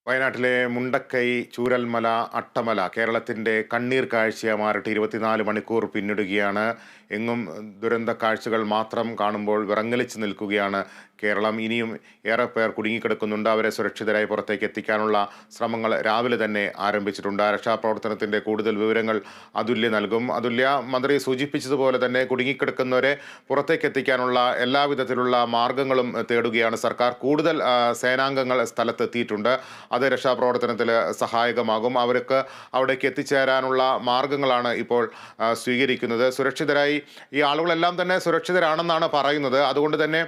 വയനാട്ടിലെ മുണ്ടക്കൈ, ചൂരൽമല, അട്ടമല കേരളത്തിൻ്റെ കണ്ണീർ കാഴ്ചയായി മാറിയിട്ട് 24 മണിക്കൂർ പിന്നിടുകയാണ്. എങ്ങും ദുരന്ത കാഴ്ചകൾ മാത്രം കാണുമ്പോൾ വിറങ്ങലിച്ച് നിൽക്കുകയാണ് കേരളം. ഇനിയും ഏറെ പേർ കുടുങ്ങിക്കിടക്കുന്നുണ്ട്. അവരെ സുരക്ഷിതരായി പുറത്തേക്ക് എത്തിക്കാനുള്ള ശ്രമങ്ങൾ രാവിലെ തന്നെ ആരംഭിച്ചിട്ടുണ്ട്. രക്ഷാപ്രവർത്തനത്തിൻ്റെ കൂടുതൽ വിവരങ്ങൾ അതുല്യ നൽകും. അതുല്യ, മന്ത്രി സൂചിപ്പിച്ചതുപോലെ തന്നെ കുടുങ്ങിക്കിടക്കുന്നവരെ പുറത്തേക്ക് എത്തിക്കാനുള്ള എല്ലാവിധത്തിലുള്ള മാർഗങ്ങളും തേടുകയാണ് സർക്കാർ. കൂടുതൽ സേനാംഗങ്ങൾ സ്ഥലത്തെത്തിയിട്ടുണ്ട്. അത് രക്ഷാപ്രവർത്തനത്തിൽ സഹായകമാകും. അവർക്ക് അവിടേക്ക് എത്തിച്ചേരാനുള്ള മാർഗങ്ങളാണ് ഇപ്പോൾ സ്വീകരിക്കുന്നത്. സുരക്ഷിതരായി ഈ ആളുകളെല്ലാം തന്നെ സുരക്ഷിതരാണെന്നാണ് പറയുന്നത്. അതുകൊണ്ട് തന്നെ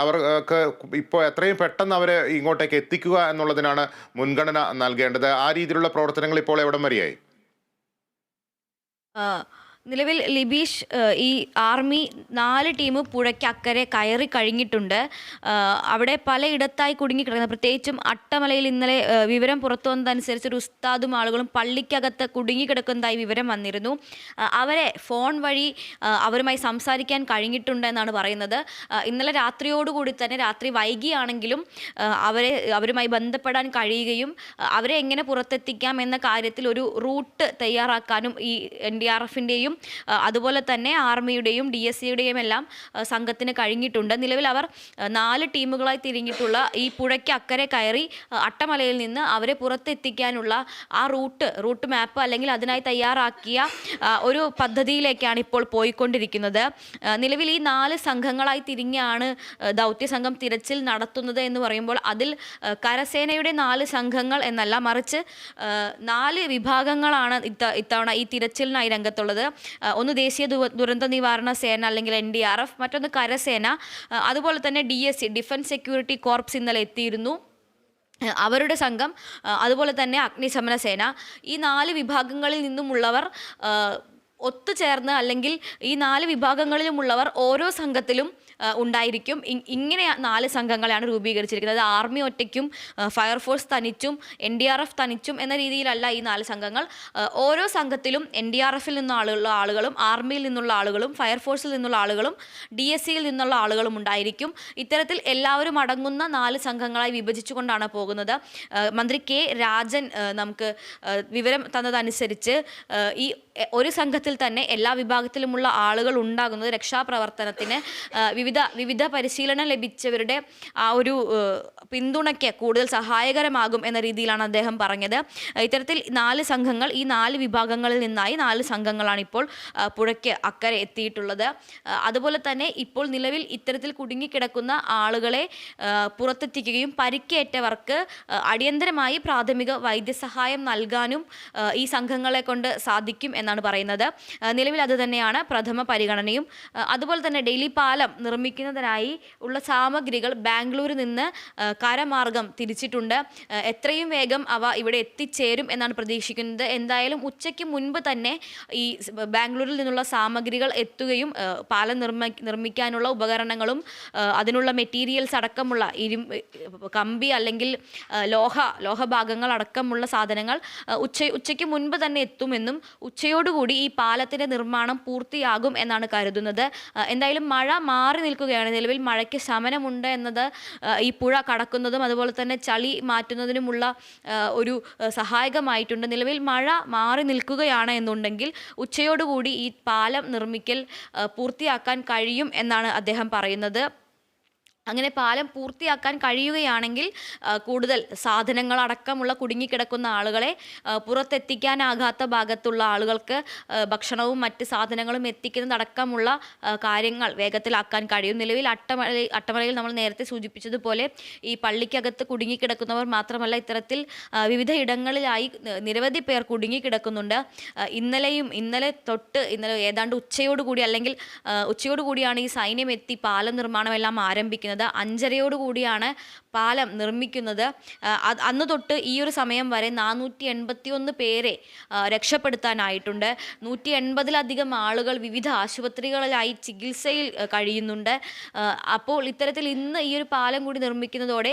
അവർക്ക് ഇപ്പോൾ എത്രയും പെട്ടെന്ന് അവരെ ഇങ്ങോട്ടേക്ക് എത്തിക്കുക എന്നുള്ളതിനാണ് മുൻഗണന നൽകേണ്ടത്. ആ രീതിയിലുള്ള പ്രവർത്തനങ്ങൾ ഇപ്പോൾ എവിടം വരെയായി? ആ, നിലവിൽ ലിബീഷ് ഈ ആർമി 4 ടീം പുഴയ്ക്ക് അക്കരെ കയറി കഴിഞ്ഞിട്ടുണ്ട്. അവിടെ പലയിടത്തായി കുടുങ്ങിക്കിടക്കുന്നത്, പ്രത്യേകിച്ചും അട്ടമലയിൽ ഇന്നലെ വിവരം പുറത്തു വന്നതനുസരിച്ച് ഒരു ഉസ്താദും ആളുകളും പള്ളിക്കകത്ത് കുടുങ്ങിക്കിടക്കുന്നതായി വിവരം വന്നിരുന്നു. അവരെ ഫോൺ വഴി അവരുമായി സംസാരിക്കാൻ കഴിഞ്ഞിട്ടുണ്ടെന്നാണ് പറയുന്നത്. ഇന്നലെ രാത്രിയോടുകൂടി തന്നെ, രാത്രി വൈകിയാണെങ്കിലും അവരുമായി ബന്ധപ്പെടാൻ കഴിയുകയും അവരെ എങ്ങനെ പുറത്തെത്തിക്കാം എന്ന കാര്യത്തിൽ ഒരു റൂട്ട് തയ്യാറാക്കാനും ഈ NDRFിൻ്റെയും അതുപോലെ തന്നെ ആർമിയുടെയും DSCയുടെയും എല്ലാം സംഘത്തിന് കഴിഞ്ഞിട്ടുണ്ട്. നിലവിൽ അവർ 4 ടീമുകളായി തിരിഞ്ഞിട്ടുള്ള ഈ പുഴയ്ക്ക് അക്കരെ കയറി അട്ടമലയിൽ നിന്ന് അവരെ പുറത്തെത്തിക്കാനുള്ള ആ റൂട്ട് മാപ്പ് അല്ലെങ്കിൽ അതിനായി തയ്യാറാക്കിയ ഒരു പദ്ധതിയിലേക്കാണ് ഇപ്പോൾ പോയിക്കൊണ്ടിരിക്കുന്നത്. നിലവിൽ ഈ 4 സംഘങ്ങളായി തിരിഞ്ഞാണ് ദൗത്യ സംഘം തിരച്ചിൽ നടത്തുന്നത് എന്ന് പറയുമ്പോൾ അതിൽ കരസേനയുടെ 4 സംഘങ്ങൾ എന്നല്ല, മറിച്ച് 4 വിഭാഗങ്ങളാണ് ഇത്തവണ ഈ തിരച്ചിലിനായി രംഗത്തുള്ളത്. ഒന്ന് ദേശീയ ദുരന്ത നിവാരണ സേന അല്ലെങ്കിൽ NDRF, മറ്റൊന്ന് കരസേന, അതുപോലെ തന്നെ DSC ഡിഫൻസ് സെക്യൂരിറ്റി കോർപ്സ് ഇന്നലെ എത്തിയിരുന്നു, അവരുടെ സംഘം, അതുപോലെ തന്നെ അഗ്നിശമന സേന. ഈ 4 വിഭാഗങ്ങളിൽ നിന്നുമുള്ളവർ ഒത്തുചേർന്ന് അല്ലെങ്കിൽ ഈ 4 വിഭാഗങ്ങളിലുമുള്ളവർ ഓരോ സംഘത്തിലും ഉണ്ടായിരിക്കും. ഇങ്ങനെ 4 സംഘങ്ങളാണ് രൂപീകരിച്ചിരിക്കുന്നത്. ആർമി ഒറ്റയ്ക്കും ഫയർഫോഴ്സ് തനിച്ചും NDRF തനിച്ചും എന്ന രീതിയിലല്ല ഈ 4 സംഘങ്ങൾ. ഓരോ സംഘത്തിലും NDRFിൽ നിന്നുള്ള ആളുകളും ആർമിയിൽ നിന്നുള്ള ആളുകളും ഫയർഫോഴ്സിൽ നിന്നുള്ള ആളുകളും DSCയിൽ നിന്നുള്ള ആളുകളും ഉണ്ടായിരിക്കും. ഇത്തരത്തിൽ എല്ലാവരും അടങ്ങുന്ന 4 സംഘങ്ങളായി വിഭജിച്ചുകൊണ്ടാണ് പോകുന്നത്. മന്ത്രി K രാജൻ നമുക്ക് വിവരം തന്നതനുസരിച്ച് ഈ ഒരു സംഘത്തിൽ തന്നെ എല്ലാ വിഭാഗത്തിലുമുള്ള ആളുകൾ ഉണ്ടാകുന്നത് രക്ഷാപ്രവർത്തനത്തിന് വിവിധ പരിശീലനം ലഭിച്ചവരുടെ ആ ഒരു പിന്തുണയ്ക്ക് കൂടുതൽ സഹായകരമാകും എന്ന രീതിയിലാണ് അദ്ദേഹം പറഞ്ഞത്. ഇത്തരത്തിൽ 4 സംഘങ്ങൾ, ഈ 4 വിഭാഗങ്ങളിൽ നിന്നായി 4 സംഘങ്ങളാണ് ഇപ്പോൾ പുഴയ്ക്ക് അക്കരെ എത്തിയിട്ടുള്ളത്. അതുപോലെ തന്നെ ഇപ്പോൾ നിലവിൽ ഇത്തരത്തിൽ കുടുങ്ങിക്കിടക്കുന്ന ആളുകളെ പുറത്തെത്തിക്കുകയും പരിക്കേറ്റവർക്ക് അടിയന്തരമായി പ്രാഥമിക വൈദ്യസഹായം നൽകാനും ഈ സംഘങ്ങളെ കൊണ്ട് സാധിക്കും എന്നാണ് പറയുന്നത്. നിലവിൽ അത് തന്നെയാണ് പ്രഥമ പരിഗണനയും. അതുപോലെ തന്നെ ഡെയിലി പാലം നിർമ്മിക്കുന്നതിനായി ഉള്ള സാമഗ്രികൾ ബാംഗ്ലൂരിൽ നിന്ന് കരമാർഗം തിരിച്ചിട്ടുണ്ട്. എത്രയും വേഗം അവ ഇവിടെ എത്തിച്ചേരും എന്നാണ് പ്രതീക്ഷിക്കുന്നത്. എന്തായാലും ഉച്ചയ്ക്ക് മുൻപ് തന്നെ ഈ ബാംഗ്ലൂരിൽ നിന്നുള്ള സാമഗ്രികൾ എത്തുകയും പാലം നിർമ്മിക്കാനുള്ള ഉപകരണങ്ങളും അതിനുള്ള മെറ്റീരിയൽസ് അടക്കമുള്ള കമ്പി അല്ലെങ്കിൽ ലോഹഭാഗങ്ങൾ അടക്കമുള്ള സാധനങ്ങൾ ഉച്ചയ്ക്ക് മുൻപ് തന്നെ എത്തുമെന്നും ഉച്ചയോടുകൂടി ഈ പാലത്തിൻ്റെ നിർമ്മാണം പൂർത്തിയാകും എന്നാണ് കരുതുന്നത്. എന്തായാലും മഴ മാറി നിൽക്കുകയാണ്. നിലവിൽ മഴയ്ക്ക് ശമനമുണ്ട് എന്നത് ഈ പുഴ കടക്കുന്നതും അതുപോലെ തന്നെ ചളി മാറ്റുന്നതിനുമുള്ള ഒരു സഹായകമായിട്ടുണ്ട്. നിലവിൽ മഴ മാറി നിൽക്കുകയാണ് എന്നുണ്ടെങ്കിൽ ഉച്ചയോടുകൂടി ഈ പാലം നിർമ്മിക്കൽ പൂർത്തിയാക്കാൻ കഴിയും എന്നാണ് അദ്ദേഹം പറയുന്നത്. അങ്ങനെ പാലം പൂർത്തിയാക്കാൻ കഴിയുകയാണെങ്കിൽ കൂടുതൽ സാധനങ്ങളടക്കമുള്ള കുടുങ്ങിക്കിടക്കുന്ന ആളുകളെ പുറത്തെത്തിക്കാനാകാത്ത ഭാഗത്തുള്ള ആളുകൾക്ക് ഭക്ഷണവും മറ്റ് സാധനങ്ങളും എത്തിക്കുന്നതടക്കമുള്ള കാര്യങ്ങൾ വേഗത്തിലാക്കാൻ കഴിയും. നിലവിൽ അട്ടമലയിൽ നമ്മൾ നേരത്തെ സൂചിപ്പിച്ചതുപോലെ ഈ പള്ളിക്കകത്ത് കുടുങ്ങിക്കിടക്കുന്നവർ മാത്രമല്ല, ഇത്തരത്തിൽ വിവിധ ഇടങ്ങളിലായി നിരവധി പേർ കുടുങ്ങിക്കിടക്കുന്നുണ്ട്. ഇന്നലെ ഏതാണ്ട് ഉച്ചയോടുകൂടി അല്ലെങ്കിൽ ഉച്ചയോടുകൂടിയാണ് ഈ സൈന്യം എത്തി പാലം നിർമ്മാണമെല്ലാം ആരംഭിക്കുന്നത്. 5:30 പാലം നിർമ്മിക്കുന്നത്. അന്ന് തൊട്ട് ഈ ഒരു സമയം വരെ 481 പേരെ രക്ഷപ്പെടുത്താനായിട്ടുണ്ട്. 180-ലധികം ആളുകൾ വിവിധ ആശുപത്രികളിലായി ചികിത്സയിൽ കഴിയുന്നുണ്ട്. അപ്പോൾ ഇത്തരത്തിൽ ഇന്ന് ഈ ഒരു പാലം കൂടി നിർമ്മിക്കുന്നതോടെ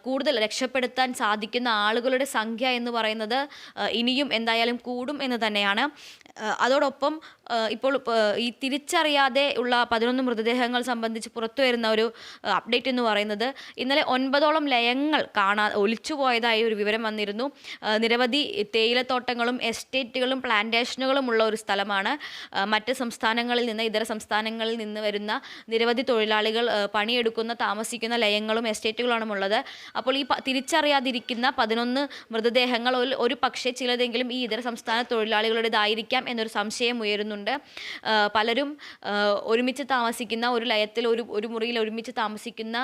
കൂടുതൽ രക്ഷപ്പെടുത്താൻ സാധിക്കുന്ന ആളുകളുടെ സംഖ്യ എന്ന് പറയുന്നത് ഇനിയും എന്തായാലും കൂടും എന്ന് തന്നെയാണ്. അതോടൊപ്പം ഇപ്പോൾ ഈ തിരിച്ചറിയാതെ ഉള്ള 11 മൃതദേഹങ്ങൾ സംബന്ധിച്ച് പുറത്തു വരുന്ന ഒരു അപ്ഡേറ്റ് എന്ന് പറയുന്നത് ഇന്നലെ 9ഓളം ലയങ്ങൾ ഒലിച്ചുപോയതായി ഒരു വിവരം വന്നിരുന്നു. നിരവധി തേയിലത്തോട്ടങ്ങളും എസ്റ്റേറ്റുകളും പ്ലാന്റേഷനുകളും ഉള്ള ഒരു സ്ഥലമാണ്. മറ്റ് സംസ്ഥാനങ്ങളിൽ നിന്ന് ഇതര സംസ്ഥാനങ്ങളിൽ നിന്ന് വരുന്ന നിരവധി തൊഴിലാളികൾ പണിയെടുക്കുന്ന താമസിക്കുന്ന ലയങ്ങളും എസ്റ്റേറ്റുകളാണ് ഉള്ളത്. അപ്പോൾ ഈ തിരിച്ചറിയാതിരിക്കുന്ന 11 മൃതദേഹങ്ങൾ ഒരു പക്ഷേ ചിലതെങ്കിലും ഈ ഇതര സംസ്ഥാന തൊഴിലാളികളുടേതായിരിക്കാം എന്നൊരു സംശയം ഉയരുന്നുണ്ട്. പലരും ഒരുമിച്ച് താമസിക്കുന്ന ഒരു ലയത്തിൽ ഒരു മുറിയിൽ ഒരുമിച്ച് താമസിക്കുന്ന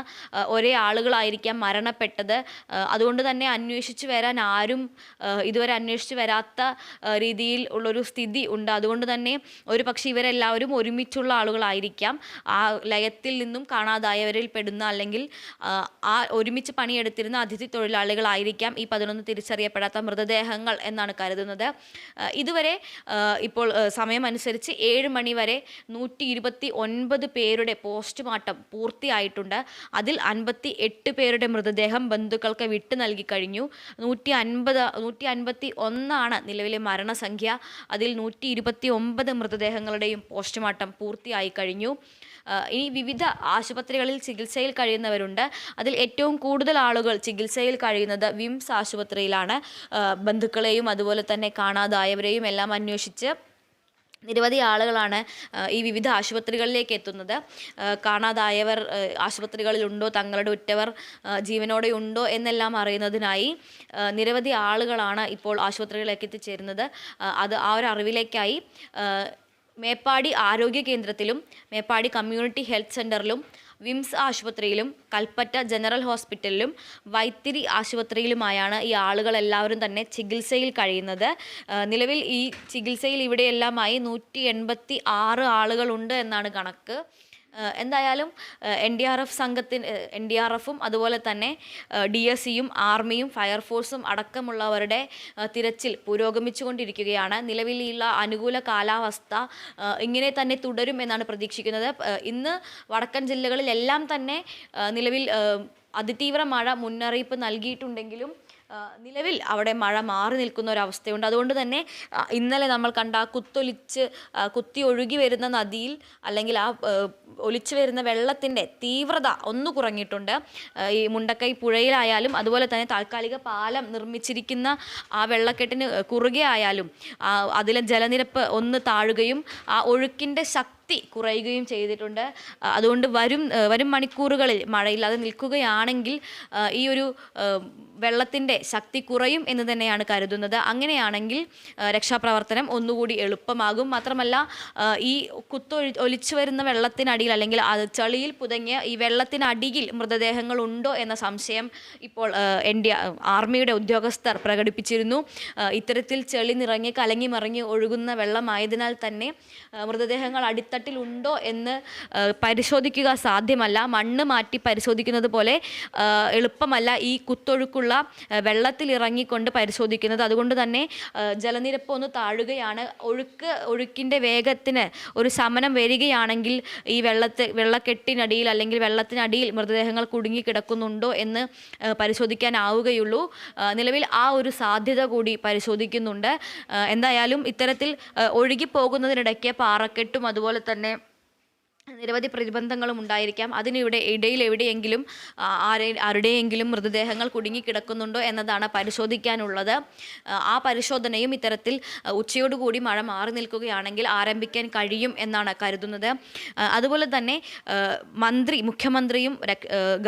ഒരേ ആളുകളായിരിക്കാം മരണപ്പെട്ടത്. അതുകൊണ്ട് തന്നെ അന്വേഷിച്ച് വരാൻ ആരും ഇതുവരെ അന്വേഷിച്ച് വരാത്ത രീതിയിൽ ഉള്ളൊരു സ്ഥിതി ഉണ്ട്. അതുകൊണ്ട് തന്നെ ഒരു പക്ഷേ ഇവരെല്ലാവരും ഒരുമിച്ചുള്ള ആളുകളായിരിക്കാം. ആ ലയത്തിൽ നിന്നും കാണാതായവരിൽ പെടുന്ന അല്ലെങ്കിൽ ആ ഒരുമിച്ച് പണിയെടുത്തിരുന്ന അതിഥി തൊഴിലാളികളായിരിക്കാം ഈ 11 തിരിച്ചറിയപ്പെടാത്ത മൃതദേഹങ്ങൾ എന്നാണ് കരുതുന്നത്. ഇതുവരെ ഇപ്പോൾ സമയമനുസരിച്ച് 7 മണി വരെ 129 പേരുടെ പോസ്റ്റ്മോർട്ടം പൂർത്തിയായിട്ടുണ്ട്. അതിൽ 58 പേരുടെ മൃതദേഹം ബന്ധുക്കൾക്ക് വിട്ടു നൽകി കഴിഞ്ഞു. 151 നിലവിലെ മരണസംഖ്യ. അതിൽ 129 മൃതദേഹങ്ങളുടെയും പോസ്റ്റ്മോർട്ടം പൂർത്തിയായി കഴിഞ്ഞു. ഇനി വിവിധ ആശുപത്രികളിൽ ചികിത്സയിൽ കഴിയുന്നവരുണ്ട്. അതിൽ ഏറ്റവും കൂടുതൽ ആളുകൾ ചികിത്സയിൽ കഴിയുന്നത് വിംസ് ആശുപത്രിയിലാണ്. ബന്ധുക്കളെയും അതുപോലെ തന്നെ കാണാതായവരെയും എല്ലാം അന്വേഷിച്ച് നിരവധി ആളുകളാണ് ഈ വിവിധ ആശുപത്രികളിലേക്ക് എത്തുന്നത്. കാണാതായവർ ആശുപത്രികളിലുണ്ടോ, തങ്ങളുടെ ഉറ്റവർ ജീവനോടെ ഉണ്ടോ എന്നെല്ലാം അറിയുന്നതിനായി നിരവധി ആളുകളാണ് ഇപ്പോൾ ആശുപത്രികളിലേക്ക് എത്തിച്ചേരുന്നത്. ആ ഒരു അറിവിലേക്കായി മേപ്പാടി ആരോഗ്യ കേന്ദ്രത്തിലും മേപ്പാടി കമ്മ്യൂണിറ്റി ഹെൽത്ത് സെൻ്ററിലും വിംസ് ആശുപത്രിയിലും കൽപ്പറ്റ ജനറൽ ഹോസ്പിറ്റലിലും വൈത്തിരി ആശുപത്രിയിലുമായാണ് ഈ ആളുകളെല്ലാവരും തന്നെ ചികിത്സയിൽ കഴിയുന്നത്. നിലവിൽ ഈ ചികിത്സയിൽ ഇവിടെയെല്ലാമായി 186 ആളുകളുണ്ട് എന്നാണ് കണക്ക്. എന്തായാലും NDRFും അതുപോലെ തന്നെ DSCയും ആർമിയും ഫയർഫോഴ്സും അടക്കമുള്ളവരുടെ തിരച്ചിൽ പുരോഗമിച്ചുകൊണ്ടിരിക്കുകയാണ്. നിലവിലുള്ള അനുകൂല കാലാവസ്ഥ ഇങ്ങനെ തന്നെ തുടരും എന്നാണ് പ്രതീക്ഷിക്കുന്നത്. ഇന്ന് വടക്കൻ ജില്ലകളിലെല്ലാം തന്നെ നിലവിൽ അതിതീവ്ര മഴ മുന്നറിയിപ്പ് നൽകിയിട്ടുണ്ടെങ്കിലും നിലവിൽ അവിടെ മഴ മാറി നിൽക്കുന്ന ഒരവസ്ഥയുണ്ട്. അതുകൊണ്ട് തന്നെ ഇന്നലെ നമ്മൾ കണ്ട കുത്തി ഒഴുകി വരുന്ന നദിയിൽ അല്ലെങ്കിൽ ആ ഒലിച്ചു വരുന്ന വെള്ളത്തിൻ്റെ തീവ്രത ഒന്ന് കുറഞ്ഞിട്ടുണ്ട്. ഈ മുണ്ടക്കൈ പുഴയിലായാലും അതുപോലെ തന്നെ താൽക്കാലിക പാലം നിർമ്മിച്ചിരിക്കുന്ന ആ വെള്ളക്കെട്ടിന് കുറുകെ ആയാലും അതിലെ ജലനിരപ്പ് ഒന്ന് താഴുകയും ആ ഒഴുക്കിൻ്റെ ശക്തി കുറയുകയും ചെയ്തിട്ടുണ്ട്. അതുകൊണ്ട് വരും മണിക്കൂറുകളിൽ മഴയില്ലാതെ നിൽക്കുകയാണെങ്കിൽ ഈ ഒരു വെള്ളത്തിൻ്റെ ശക്തി കുറയും എന്ന് തന്നെയാണ് കരുതുന്നത്. അങ്ങനെയാണെങ്കിൽ രക്ഷാപ്രവർത്തനം ഒന്നുകൂടി എളുപ്പമാകും. മാത്രമല്ല ഈ ഒലിച്ചു വരുന്ന വെള്ളത്തിനടിയിൽ അല്ലെങ്കിൽ ചളിയിൽ പുതങ്ങിയ ഈ വെള്ളത്തിനടിയിൽ മൃതദേഹങ്ങൾ ഉണ്ടോ എന്ന സംശയം ഇപ്പോൾ ആർമിയുടെ ഉദ്യോഗസ്ഥർ പ്രകടിപ്പിച്ചിരുന്നു. ഇത്തരത്തിൽ ചെളി നിറങ്ങി കലങ്ങി മറിഞ്ഞ് ഒഴുകുന്ന വെള്ളമായതിനാൽ തന്നെ മൃതദേഹങ്ങൾ അടിത്തട്ടിലുണ്ടോ എന്ന് പരിശോധിക്കുക സാധ്യമല്ല. മണ്ണ് മാറ്റി പരിശോധിക്കുന്നത് പോലെ എളുപ്പമല്ല ഈ കുത്തൊഴുക്കുള്ള വെള്ളത്തിൽ ഇറങ്ങിക്കൊണ്ട് പരിശോധിക്കുന്നത്. അതുകൊണ്ട് തന്നെ ജലനിരപ്പ് ഒന്ന് താഴുകയാണ്. ഒഴുക്കിൻ്റെ വേഗത്തിന് ഒരു ശമനം വരികയാണെങ്കിൽ ഈ വെള്ളക്കെട്ടിനടിയിൽ അല്ലെങ്കിൽ വെള്ളത്തിനടിയിൽ മൃതദേഹങ്ങൾ കുടുങ്ങി കിടക്കുന്നുണ്ടോ എന്ന് പരിശോധിക്കാനാവുകയുള്ളൂ. നിലവിൽ ആ ഒരു സാധ്യത കൂടി പരിശോധിക്കുന്നുണ്ട്. എന്തായാലും ഇത്തരത്തിൽ ഒഴുകിപ്പോകുന്നതിനിടയ്ക്ക് പാറക്കെട്ടും അതുപോലെ തന്നെ നിരവധി പ്രതിബന്ധങ്ങളും ഉണ്ടായിരിക്കാം. ഇടയിൽ എവിടെയെങ്കിലും ആരുടെയെങ്കിലും മൃതദേഹങ്ങൾ കുടുങ്ങിക്കിടക്കുന്നുണ്ടോ എന്നതാണ് പരിശോധിക്കാനുള്ളത്. ആ പരിശോധനയും ഇത്തരത്തിൽ ഉച്ചയോടുകൂടി മഴ മാറി നിൽക്കുകയാണെങ്കിൽ ആരംഭിക്കാൻ കഴിയും എന്നാണ് കരുതുന്നത്. അതുപോലെ തന്നെ മുഖ്യമന്ത്രിയും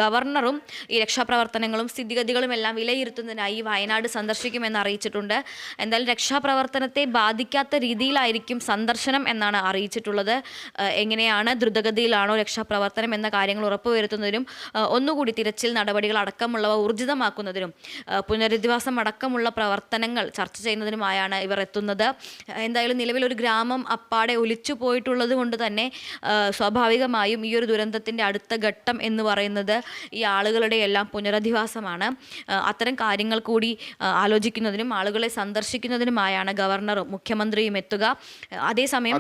ഗവർണറും ഈ രക്ഷാപ്രവർത്തനങ്ങളും സ്ഥിതിഗതികളും എല്ലാം വിലയിരുത്തുന്നതിനായി വയനാട് സന്ദർശിക്കുമെന്ന് അറിയിച്ചിട്ടുണ്ട്. എന്തായാലും രക്ഷാപ്രവർത്തനത്തെ ബാധിക്കാത്ത രീതിയിലായിരിക്കും സന്ദർശനം എന്നാണ് അറിയിച്ചിട്ടുള്ളത്. എങ്ങനെയാണ് ദ്രുതഗതിയിലാണോ രക്ഷാപ്രവർത്തനം എന്ന കാര്യങ്ങൾ ഉറപ്പുവരുത്തുന്നതിനും ഒന്നുകൂടി തിരച്ചിൽ നടപടികൾ അടക്കമുള്ളവ ഊർജിതമാക്കുന്നതിനും പുനരധിവാസം അടക്കമുള്ള പ്രവർത്തനങ്ങൾ ചർച്ച ചെയ്യുന്നതിനുമായാണ് ഇവർ എത്തുന്നത്. എന്തായാലും നിലവിൽ ഒരു ഗ്രാമം അപ്പാടെ ഒലിച്ചു പോയിട്ടുള്ളത് കൊണ്ട് തന്നെ സ്വാഭാവികമായും ഈ ഒരു ദുരന്തത്തിൻ്റെ അടുത്ത ഘട്ടം എന്ന് പറയുന്നത് ഈ ആളുകളുടെ എല്ലാം പുനരധിവാസമാണ്. അത്തരം കാര്യങ്ങൾ കൂടി ആലോചിക്കുന്നതിനും ആളുകളെ സന്ദർശിക്കുന്നതിനുമായാണ് ഗവർണറും മുഖ്യമന്ത്രിയും എത്തുക. അതേസമയം